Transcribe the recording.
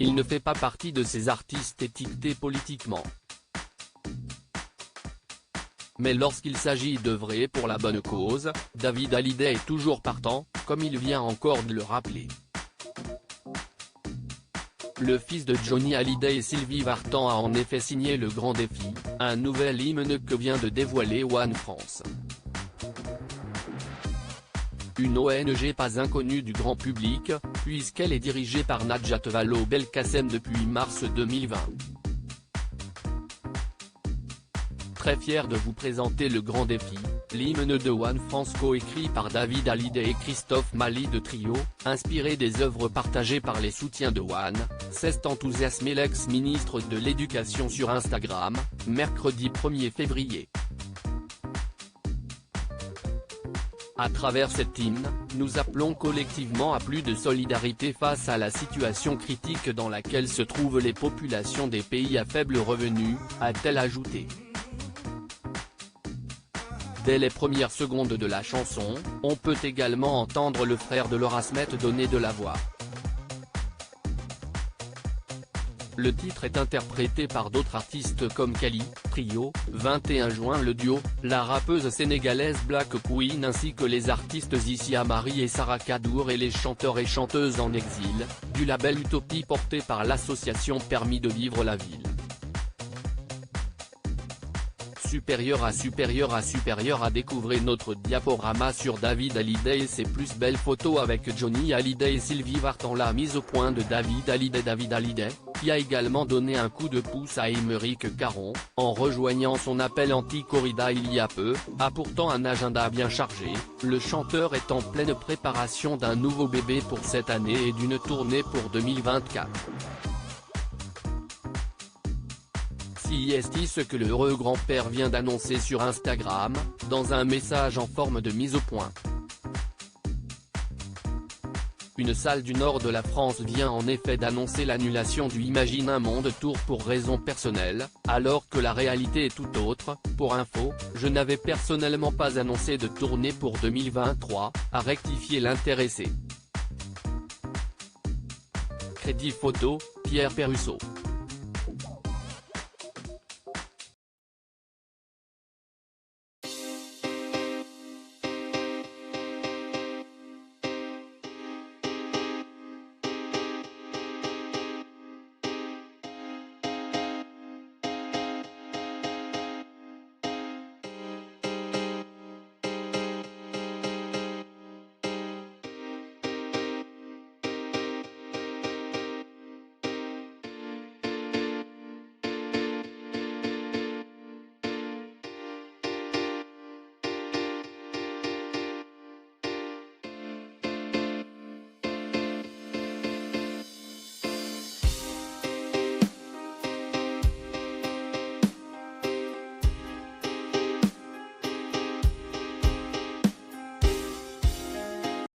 il ne fait pas partie de ces artistes étiquetés politiquement. Mais lorsqu'il s'agit d'œuvrer pour la bonne cause, David Hallyday est toujours partant, comme il vient encore de le rappeler. Le fils de Johnny Hallyday et Sylvie Vartan a en effet signé Le Grand Défi, un nouvel hymne que vient de dévoiler One France. Une ONG pas inconnue du grand public, puisqu'elle est dirigée par Najat Vallaud-Belkacem depuis mars 2020. Très fier de vous présenter Le Grand Défi, l'hymne de One France coécrit par David Hallyday et Christophe Maly de Trio, inspiré des œuvres partagées par les soutiens de One, s'est enthousiasmé l'ex-ministre de l'Éducation sur Instagram, mercredi 1er février. À travers cet hymne, nous appelons collectivement à plus de solidarité face à la situation critique dans laquelle se trouvent les populations des pays à faible revenu, a-t-elle ajouté. Dès les premières secondes de la chanson, on peut également entendre le frère de Laura Smet donner de la voix. Le titre est interprété par d'autres artistes comme Kali, Trio, 21 juin le duo, la rappeuse sénégalaise Black Queen ainsi que les artistes Zissia Marie et Sarah Kadour et les chanteurs et chanteuses en exil, du label Utopie porté par l'association Permis de vivre la ville. Supérieur à découvrir notre diaporama sur David Hallyday et ses plus belles photos avec Johnny Hallyday et Sylvie Vartan. La mise au point de David Hallyday, qui a également donné un coup de pouce à Aymeric Caron, en rejoignant son appel anti-corrida il y a peu, a pourtant un agenda bien chargé. Le chanteur est en pleine préparation d'un nouveau bébé pour cette année et d'une tournée pour 2024. C'est ce que le heureux grand-père vient d'annoncer sur Instagram, dans un message en forme de mise au point. Une salle du nord de la France vient en effet d'annoncer l'annulation du Imagine un Monde Tour pour raisons personnelles, alors que la réalité est tout autre. Pour info, je n'avais personnellement pas annoncé de tournée pour 2023, a rectifié l'intéressé. Crédit photo, Pierre Perrusso.